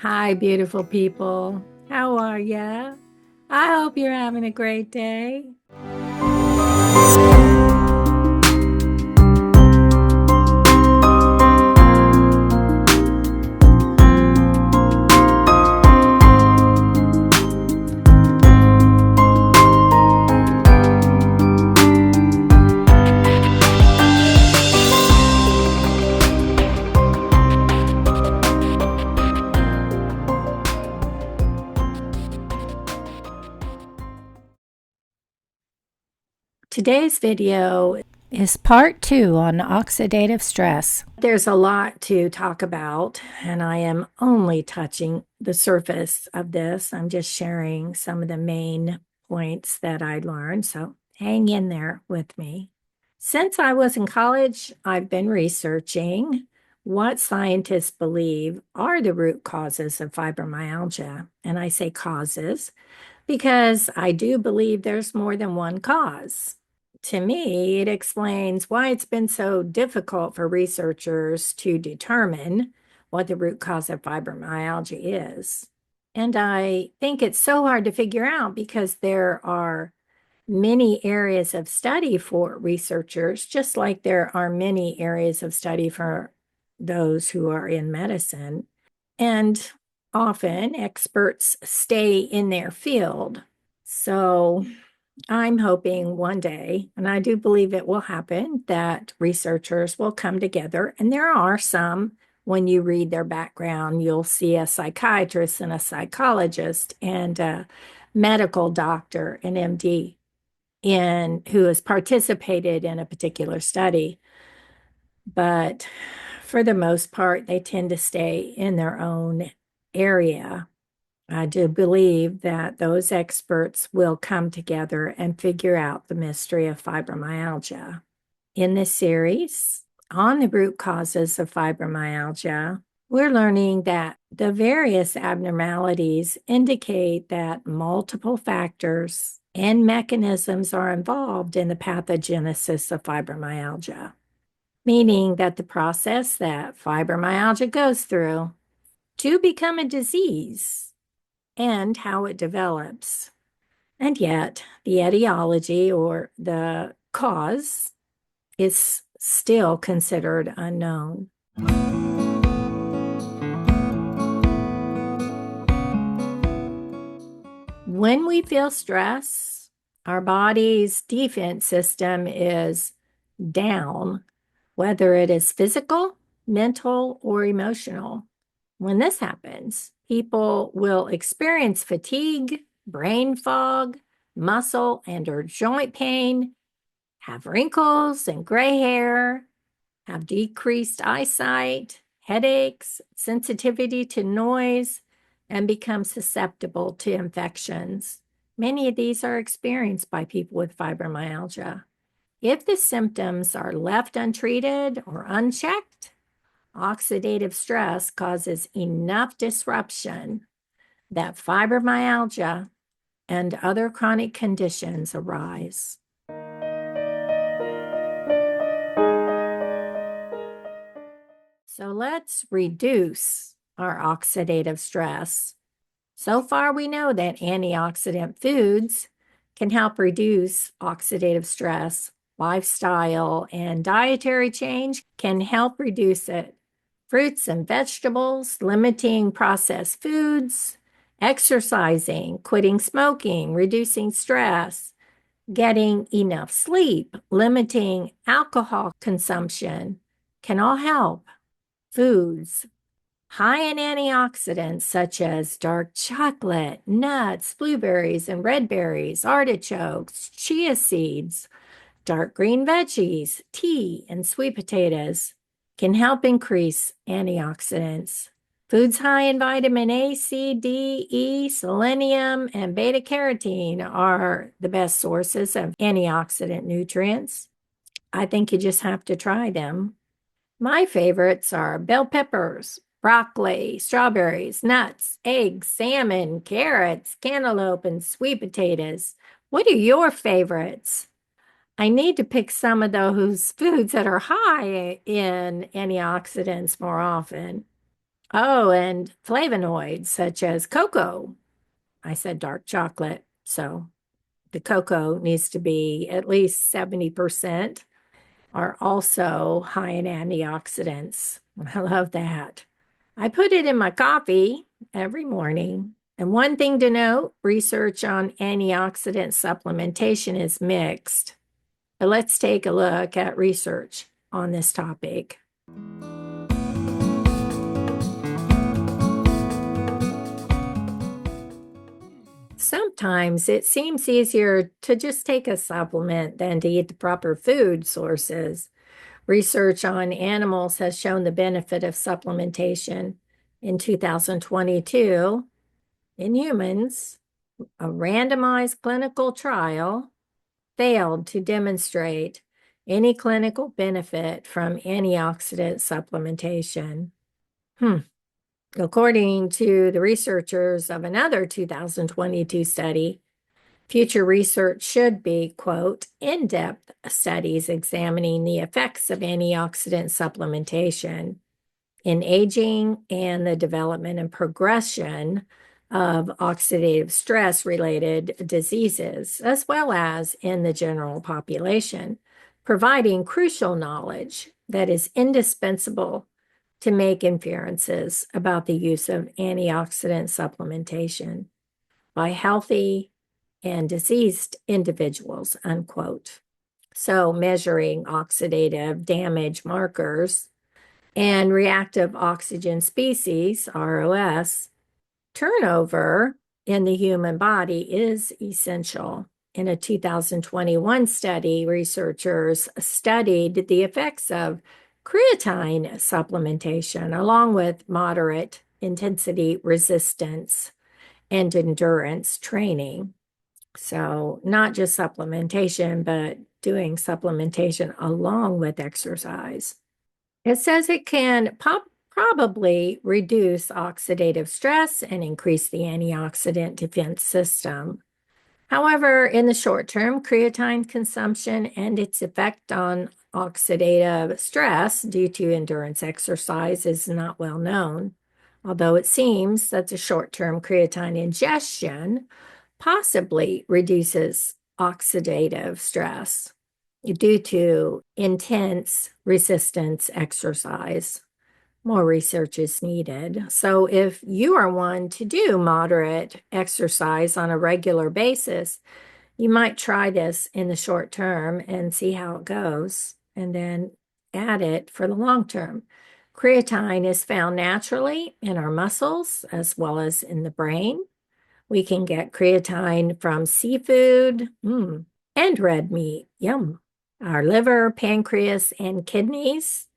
Hi, beautiful people. How are ya? I hope you're having a great day. Today's video is part 2 on oxidative stress. There's a lot to talk about, and I am only touching the surface of this. I'm just sharing some of the main points that I learned, so hang in there with me. Since I was in college, I've been researching what scientists believe are the root causes of fibromyalgia. And I say causes because I do believe there's more than one cause. To me, it explains why it's been so difficult for researchers to determine what the root cause of fibromyalgia is. And I think it's so hard to figure out because there are many areas of study for researchers, just like there are many areas of study for those who are in medicine. And often experts stay in their field. So I'm hoping one day, and I do believe it will happen, that researchers will come together. And there are some, when you read their background, you'll see a psychiatrist and a psychologist and a medical doctor, an MD, who has participated in a particular study. But for the most part, they tend to stay in their own area. I do believe that those experts will come together and figure out the mystery of fibromyalgia. In this series on the root causes of fibromyalgia, we're learning that the various abnormalities indicate that multiple factors and mechanisms are involved in the pathogenesis of fibromyalgia, meaning that the process that fibromyalgia goes through to become a disease and how it develops. And yet, the etiology or the cause is still considered unknown. When we feel stress, our body's defense system is down, whether it is physical, mental, or emotional. When this happens, people will experience fatigue, brain fog, muscle and or joint pain, have wrinkles and gray hair, have decreased eyesight, headaches, sensitivity to noise, and become susceptible to infections. Many of these are experienced by people with fibromyalgia. If the symptoms are left untreated or unchecked, oxidative stress causes enough disruption that fibromyalgia and other chronic conditions arise. So let's reduce our oxidative stress. So far, we know that antioxidant foods can help reduce oxidative stress. Lifestyle and dietary change can help reduce it. Fruits and vegetables, limiting processed foods, exercising, quitting smoking, reducing stress, getting enough sleep, limiting alcohol consumption can all help. Foods high in antioxidants such as dark chocolate, nuts, blueberries and red berries, artichokes, chia seeds, dark green veggies, tea, and sweet potatoes can help increase antioxidants. Foods high in vitamin A, C, D, E, selenium, and beta carotene are the best sources of antioxidant nutrients. I think you just have to try them. My favorites are bell peppers, broccoli, strawberries, nuts, eggs, salmon, carrots, cantaloupe, and sweet potatoes. What are your favorites? I need to pick some of those foods that are high in antioxidants more often. Oh, and flavonoids such as cocoa. I said dark chocolate, so the cocoa needs to be at least 70%, are also high in antioxidants. I love that. I put it in my coffee every morning. And one thing to note, research on antioxidant supplementation is mixed. But let's take a look at research on this topic. Sometimes it seems easier to just take a supplement than to eat the proper food sources. Research on animals has shown the benefit of supplementation. In 2022, in humans, a randomized clinical trial failed to demonstrate any clinical benefit from antioxidant supplementation. According to the researchers of another 2022 study, future research should be, quote, in-depth studies examining the effects of antioxidant supplementation in aging and the development and progression of oxidative stress-related diseases, as well as in the general population, providing crucial knowledge that is indispensable to make inferences about the use of antioxidant supplementation by healthy and diseased individuals, unquote. So measuring oxidative damage markers and reactive oxygen species, ROS, turnover in the human body is essential. In a 2021 study, researchers studied the effects of creatine supplementation along with moderate intensity resistance and endurance training. So, not just supplementation, but doing supplementation along with exercise. It says it can probably reduce oxidative stress and increase the antioxidant defense system. However, in the short term, creatine consumption and its effect on oxidative stress due to endurance exercise is not well known, although it seems that the short-term creatine ingestion possibly reduces oxidative stress due to intense resistance exercise. More research is needed. So, if you are one to do moderate exercise on a regular basis, you might try this in the short term and see how it goes, and then add it for the long term. Creatine is found naturally in our muscles as well as in the brain. We can get creatine from seafood and red meat. Yum. Our liver, pancreas, and kidneys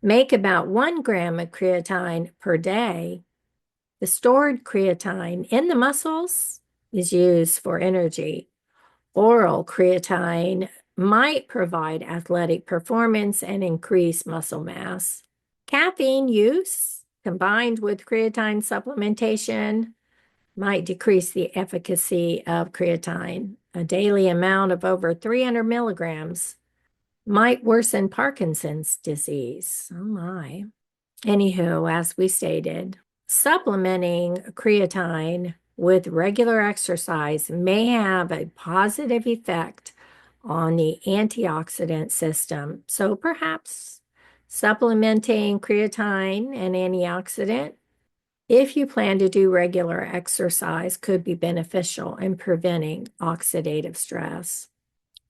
make about 1 gram of creatine per day. The stored creatine in the muscles is used for energy. Oral creatine might provide athletic performance and increase muscle mass. Caffeine use combined with creatine supplementation might decrease the efficacy of creatine. A daily amount of over 300 milligrams might worsen Parkinson's disease. Oh my. Anywho, as we stated, supplementing creatine with regular exercise may have a positive effect on the antioxidant system. So perhaps supplementing creatine and antioxidant, if you plan to do regular exercise, could be beneficial in preventing oxidative stress.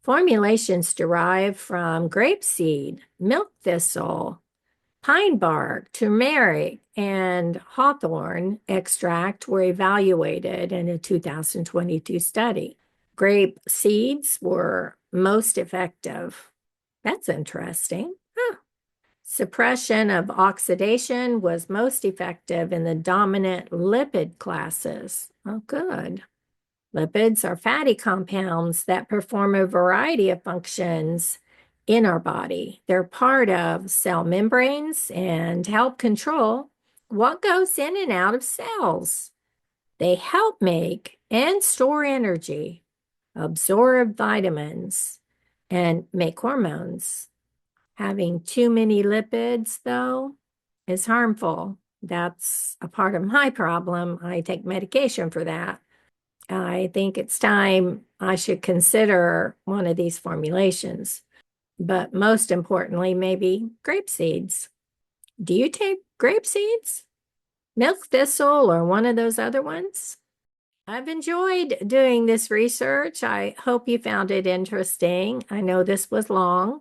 Formulations derived from grapeseed, milk thistle, pine bark, turmeric, and hawthorn extract were evaluated in a 2022 study. Grape seeds were most effective. That's interesting. Suppression of oxidation was most effective in the dominant lipid classes. Oh, good. Lipids are fatty compounds that perform a variety of functions in our body. They're part of cell membranes and help control what goes in and out of cells. They help make and store energy, absorb vitamins, and make hormones. Having too many lipids, though, is harmful. That's a part of my problem. I take medication for that. I think it's time I should consider one of these formulations, but most importantly, maybe grape seeds. Do you take grape seeds? Milk thistle or one of those other ones? I've enjoyed doing this research. I hope you found it interesting. I know this was long.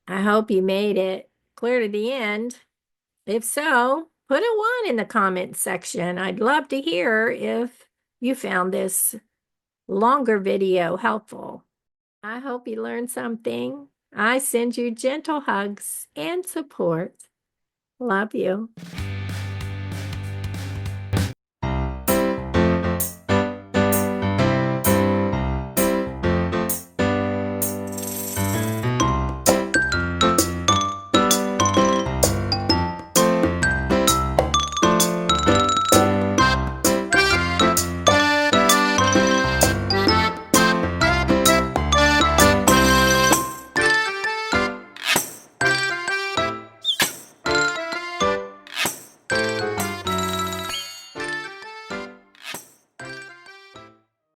I hope you made it clear to the end. If so, put a 1 in the comment section. I'd love to hear if you found this longer video helpful. I hope you learned something. I send you gentle hugs and support. Love you.